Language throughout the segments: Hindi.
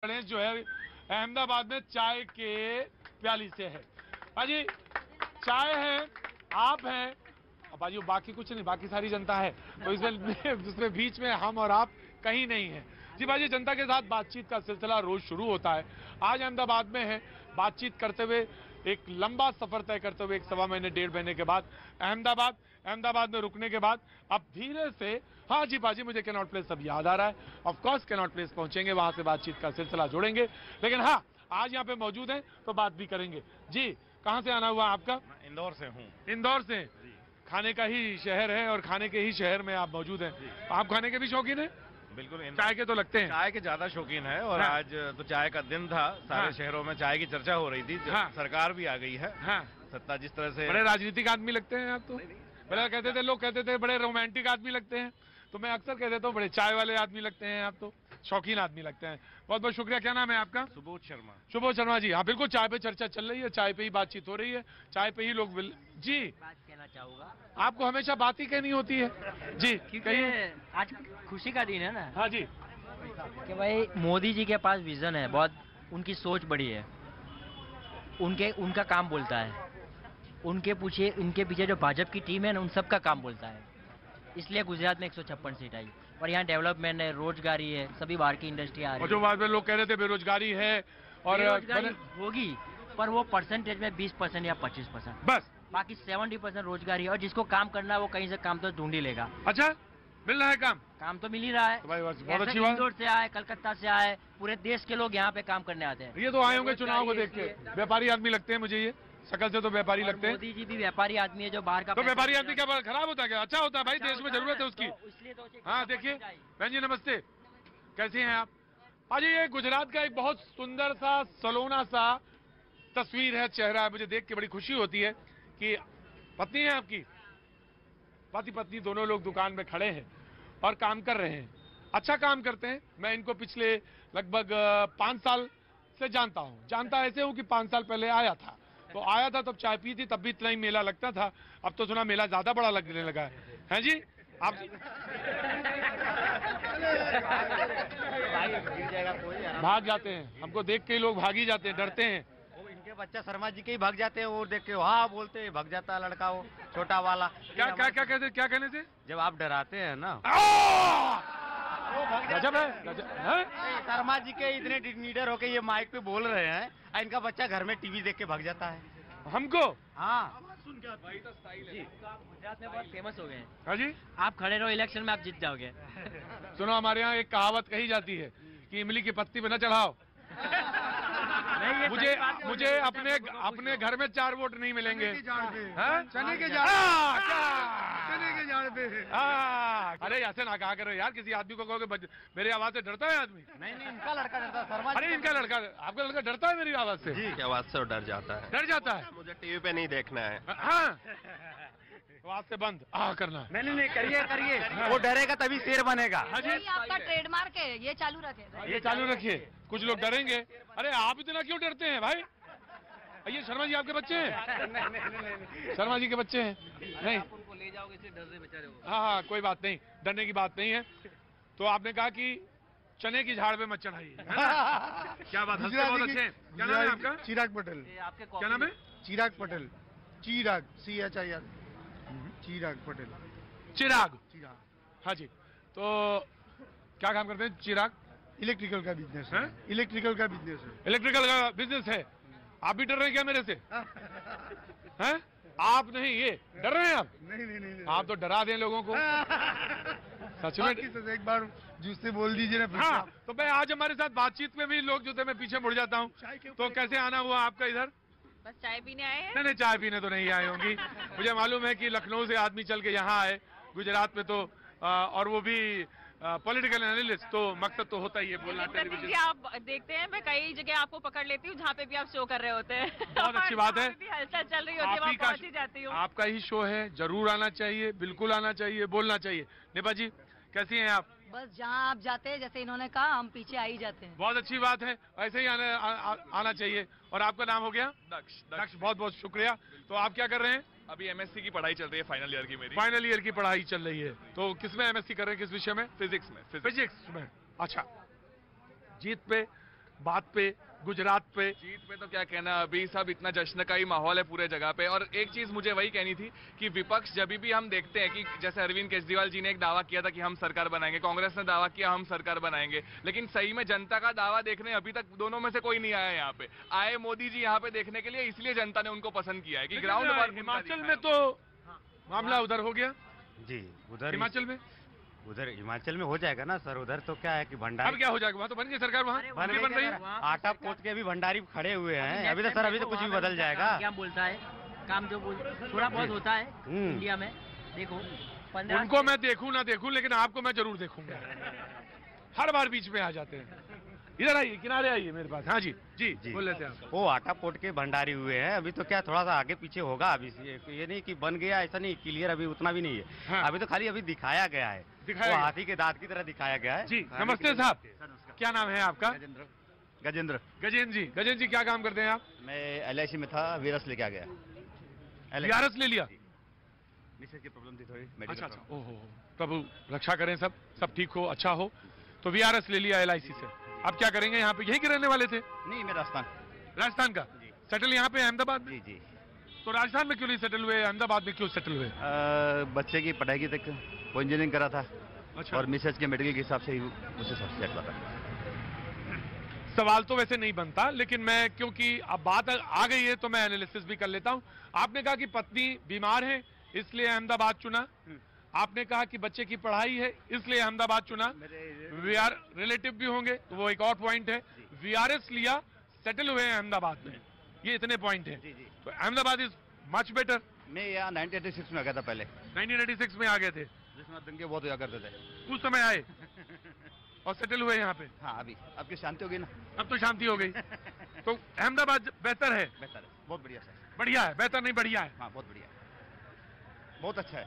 गणेश जो है अहमदाबाद में चाय के प्याली से है। बाजी चाय है, आप हैं, बाजी बाकी कुछ नहीं, बाकी सारी जनता है, तो इसमें बीच में हम और आप कहीं नहीं है। जी बाजी, जनता के साथ बातचीत का सिलसिला रोज शुरू होता है। आज अहमदाबाद में है, बातचीत करते हुए एक लंबा सफर तय करते हुए 1.25 महीने 1.5 महीने के बाद अहमदाबाद में रुकने के बाद अब धीरे से, हाँ जी बाजी, मुझे कैनॉट प्लेस सब याद आ रहा है। ऑफ कोर्स कैनॉट प्लेस पहुंचेंगे, वहां से बातचीत का सिलसिला जोड़ेंगे, लेकिन हाँ आज यहाँ पे मौजूद हैं तो बात भी करेंगे। जी कहाँ से आना हुआ आपका? इंदौर से हूँ। इंदौर से? खाने का ही शहर है और खाने के ही शहर में आप मौजूद हैं। आप खाने के भी शौकीन हैं? बिल्कुल। चाय के तो लगते हैं। चाय के ज्यादा शौकीन है और हाँ। आज तो चाय का दिन था, सारे शहरों में चाय की चर्चा हो रही थी। हाँ। सरकार भी आ गई है। हाँ। सत्ता जिस तरह से। बड़े राजनीतिक आदमी लगते हैं आप तो। पहले कहते थे, लोग कहते थे बड़े रोमांटिक आदमी लगते हैं, तो मैं अक्सर कह देता हूँ बड़े चाय वाले आदमी लगते हैं आप तो, शौकीन आदमी लगते हैं। बहुत बहुत शुक्रिया। क्या नाम है आपका? सुबोध शर्मा। सुबोध शर्मा जी, हाँ बिल्कुल, चाय पे चर्चा चल रही है, चाय पे ही बातचीत हो रही है, चाय पे ही लोग जी बात कहना चाहूंगा। आपको हमेशा बात ही कहनी होती है जी, कहिए। आज खुशी का दिन है ना। हाँ जी। कि भाई मोदी जी के पास विजन है, बहुत उनकी सोच बड़ी है, उनका काम बोलता है, उनके पीछे जो भाजपा की टीम है ना, उन सब का काम बोलता है। इसलिए गुजरात में 156 सीट आई और यहाँ डेवलपमेंट है, रोजगारी है, सभी बाहर की इंडस्ट्री आ रही है। और जो बाद में लोग कह रहे थे बेरोजगारी है और बेरोजगारी होगी, पर वो परसेंटेज में 20% या 25%, बस बाकी 70% रोजगारी है। और जिसको काम करना है वो कहीं से काम तो ढूंढ ही लेगा। अच्छा, मिल रहा है काम तो मिल ही रहा है। तो भाई बहुत ऐसे अच्छी बात। इंदौर से आए, कलकत्ता से आए, पूरे देश के लोग यहाँ पे काम करने आते हैं। ये तो आए होंगे चुनाव को देख के, व्यापारी आदमी लगते हैं मुझे, ये शकल से तो व्यापारी लगते हैं। मोदी जी भी व्यापारी आदमी है, जो बाहर का तो व्यापारी आदमी क्या खराब होता है क्या? अच्छा होता है भाई, देश में जरूरत है उसकी। इसलिए तो हाँ देखिए बहन जी, नमस्ते, कैसी हैं आप? आज ये गुजरात का एक बहुत सुंदर सा सलोना सा तस्वीर है, चेहरा है, मुझे देख के बड़ी खुशी होती है कि पत्नी है आपकी, पति पत्नी दोनों लोग दुकान में खड़े हैं और काम कर रहे हैं, अच्छा काम करते हैं। मैं इनको पिछले लगभग 5 साल से जानता ऐसे हूं कि 5 साल पहले आया था, तो आया था तब चाय पी थी, तब भी इतना ही मेला लगता था। अब तो सुना मेला ज्यादा बड़ा लगने लगा है जी आप। भाग जाते हैं, हमको देख के ही लोग भाग ही जाते हैं, डरते हैं। इनके बच्चा शर्मा जी के ही भाग जाते हैं और देख के हाँ बोलते हैं, भाग जाता है लड़का वो छोटा वाला। क्या कहने से? जब आप डराते हैं ना, गजब है, गजब है। शर्मा जी के इतने लीडर होके ये माइक पे बोल रहे हैं, इनका बच्चा घर में टीवी देख के भाग जाता है हमको। हाँ गुजरात में बहुत फेमस हो गए हैं। हाँ जी, आप खड़े रहो इलेक्शन में, आप जीत जाओगे। सुनो, हमारे यहाँ एक कहावत कही जाती है कि इमली की पत्ती पे न चढ़ाओ। मुझे अपने घर में 4 वोट नहीं मिलेंगे। चने के झाड़ पे। अरे ऐसे ना कहा करो यार, किसी आदमी को कहोगे मेरी आवाज से डरता है आदमी? नहीं इनका लड़का डरता है शर्मा। अरे इनका लड़का, आपका लड़का डरता है मेरी आवाज से? जी, आवाज से डर जाता है। डर जाता है? मुझे टीवी पे नहीं देखना है। हाँ, आवाज से बंद करना है। नहीं करिए वो डरेगा तभी शेर बनेगा। हाँ जी, आपका ट्रेडमार्क है, ये चालू रखे। ये चालू रखिए, कुछ लोग डरेंगे। अरे आप इतना क्यों डरते हैं भाई? ये शर्मा जी आपके बच्चे हैं? शर्मा जी के बच्चे हैं? नहीं, उनको ले जाओगे इसलिए डर रहे बेचारे वो। हाँ, कोई बात नहीं, डरने की बात नहीं है। तो आपने कहा कि चने की झाड़ पे मत चढ़ाइए, है ना? क्या बात, हंसते बहुत अच्छे हैं। क्या नाम है आपका? चिराग पटेल। आपके क्या नाम है? चिराग पटेल। चिराग, CHIR, चिराग पटेल। चिराग। हाँ जी, तो क्या काम करते हैं चिराग? इलेक्ट्रिकल का बिजनेस है? है। इलेक्ट्रिकल का बिजनेस है। इलेक्ट्रिकल का बिजनेस है। आप भी डर रहे हैं क्या मेरे से? हैं? आप नहीं, ये डर रहे हैं आप? नहीं आप तो डरा दें लोगों को, सच में। एक बार जिससे बोल दीजिए ना। हाँ, तो मैं आज हमारे साथ बातचीत में भी लोग जो थे, मैं पीछे मुड़ जाता हूँ। तो कैसे आना हुआ आपका इधर? बस चाय पीने आए हैं। नहीं, चाय पीने तो नहीं आए होंगी। मुझे मालूम है कि लखनऊ से आदमी चल के यहाँ आए गुजरात में, तो और वो भी पॉलिटिकल एनालिस्ट, तो मकसद तो होता ही है बोलना टेलीविजन। जी, आप देखते हैं मैं कई जगह आपको पकड़ लेती हूँ जहाँ पे भी आप शो कर रहे होते हैं। बहुत अच्छी बात है। भी हलचल चल रही होती है, वहाँ पहुँच ही जाती हूँ। आपका ही शो है, जरूर आना चाहिए, बिल्कुल आना चाहिए, बोलना चाहिए। निपा जी कैसी हैं आप? बस जहाँ आप जाते हैं, जैसे इन्होंने कहा, हम पीछे आ ही जाते हैं। बहुत अच्छी बात है, ऐसे ही आना चाहिए। और आपका नाम हो गया? दक्ष, बहुत बहुत शुक्रिया। तो आप क्या कर रहे हैं? अभी MSc की पढ़ाई चल रही है, फाइनल ईयर की मेरी। फाइनल ईयर की पढ़ाई चल रही है, तो किसमें MSc कर रहे हैं, किस विषय में? फिजिक्स में। फिजिक्स में। अच्छा, जीत पे बात पे, गुजरात पे? जीत पे तो क्या कहना, अभी सब इतना जश्न का ही माहौल है पूरे जगह पे। और एक चीज मुझे वही कहनी थी कि विपक्ष जब भी हम देखते हैं कि जैसे अरविंद केजरीवाल जी ने एक दावा किया था कि हम सरकार बनाएंगे, कांग्रेस ने दावा किया हम सरकार बनाएंगे, लेकिन सही में जनता का दावा देखने अभी तक दोनों में से कोई नहीं आया। यहाँ पे आए मोदी जी यहाँ पे देखने के लिए, इसलिए जनता ने उनको पसंद किया है कि ग्राउंड पर। हिमाचल में तो मामला उधर हो गया, जी उधर हिमाचल में उधर हिमाचल में हो जाएगा ना सर। उधर तो क्या है कि अब भंडारी क्या हो जाएगा? वहाँ तो बन गई सरकार, वहाँ बन बन रही है। आटा पोत के भी भंडारी खड़े हुए हैं। अभी तो सर अभी तो कुछ भी बदल जाएगा। क्या बोलता है, काम जो थोड़ा बहुत होता है इंडिया में। देखो 15 उनको मैं देखूं ना देखूं, लेकिन आपको मैं जरूर देखूंगा। हर बार बीच में आ जाते हैं। इधर आइए, किनारे आइए मेरे पास। हाँ जी जी जी। बोल लेते हैं आप। वो आटा पोट के भंडारी हुए हैं। अभी तो क्या थोड़ा सा आगे पीछे होगा। अभी ये नहीं कि बन गया, ऐसा नहीं, क्लियर अभी उतना भी नहीं है। हाँ। अभी तो खाली अभी दिखाया गया है, दिखाया वो गया। हाथी के दांत की तरह दिखाया गया है। जी नमस्ते साहब, क्या नाम है आपका? गजेंद्र। गजेंद्र जी, गजेंद्र जी क्या काम करते हैं आप? मैं LIC में था, वीरस लेके आ गया। वीआरएस ले लिया? मिसेज की प्रॉब्लम थी थोड़ी, अच्छा मेडिकल अच्छा, ओहो, प्रभु रक्षा करें, सब ठीक हो, अच्छा हो। तो वीआरएस ले लिया LIC से, अब क्या करेंगे? यहाँ पे यहीं के रहने वाले थे? नहीं, मैं राजस्थान का जी। सेटल यहाँ पे अहमदाबाद में? जी जी। तो राजस्थान में क्यों नहीं सेटल हुए, अहमदाबाद में क्यों सेटल हुए? बच्चे की पढ़ाई की तक वो इंजीनियरिंग करा था, अच्छा, और मिसेज के मेडिकल के हिसाब से ही उस हिसाब से सेट हुआ था। सवाल तो वैसे नहीं बनता, लेकिन मैं क्योंकि अब बात आ गई है तो मैं एनालिसिस भी कर लेता हूँ। आपने कहा कि पत्नी बीमार है इसलिए अहमदाबाद चुना, आपने कहा कि बच्चे की पढ़ाई है इसलिए अहमदाबाद चुना, वीआर रिलेटिव भी होंगे तो वो एक और पॉइंट है। वीआरएस लिया, सेटल हुए हैं अहमदाबाद में, ये इतने पॉइंट है। तो अहमदाबाद इज मच बेटर। मैं यहाँ 1986 में आ गया था पहले, 1986 में आ गए थे, जिसमें दंगे बहुत हुआ करते थे। उस समय आए और सेटल हुए यहाँ पे। हाँ, अभी अब की शांति होगी ना। अब तो शांति हो गई। तो अहमदाबाद बेहतर है? बेहतर है, बहुत बढ़िया सर। बढ़िया है, बेहतर नहीं बढ़िया है? हाँ, बहुत बढ़िया, बहुत अच्छा है।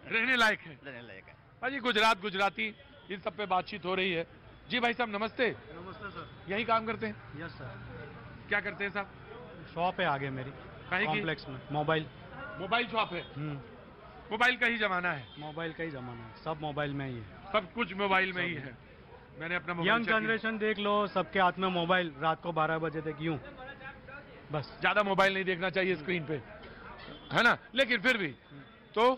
रहने लायक है। रहने लायक है। भाजी गुजरात, गुजराती, इन सब पे बातचीत हो रही है। जी भाई साहब नमस्ते। नमस्ते सर। यही काम करते हैं? Yes sir. क्या करते हैं साहब? शॉप है आगे मेरी, काहे की? कॉम्प्लेक्स में। मोबाइल मोबाइल शॉप है? मोबाइल का ही जमाना है, मोबाइल का ही जमाना है, सब मोबाइल में ही है। सब कुछ मोबाइल में ही है। मैंने अपना मोबाइल यंग चेक किया। जनरेशन देख लो, सबके हाथ में मोबाइल, रात को 12 बजे तक यूं बस। ज्यादा मोबाइल नहीं देखना चाहिए स्क्रीन पे, है ना? लेकिन फिर भी तो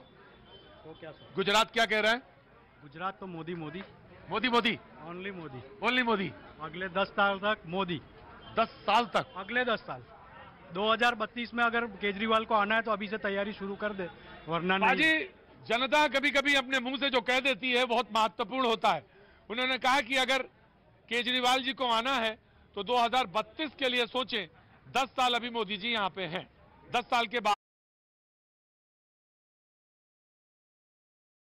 क्या सर? गुजरात क्या कह रहा है? गुजरात तो मोदी मोदी, मोदी मोदी, ओनली मोदी। ओनली मोदी। अगले 10 साल तक मोदी, 10 साल तक? अगले 10 साल। 2032 में अगर केजरीवाल को आना है तो अभी से तैयारी शुरू कर दे, वरना नहीं। बाजी जनता कभी कभी अपने मुंह से जो कह देती है बहुत महत्वपूर्ण होता है। उन्होंने कहा कि अगर केजरीवाल जी को आना है तो 2032 के लिए सोचें। 10 साल अभी मोदी जी यहाँ पे हैं, 10 साल के बाद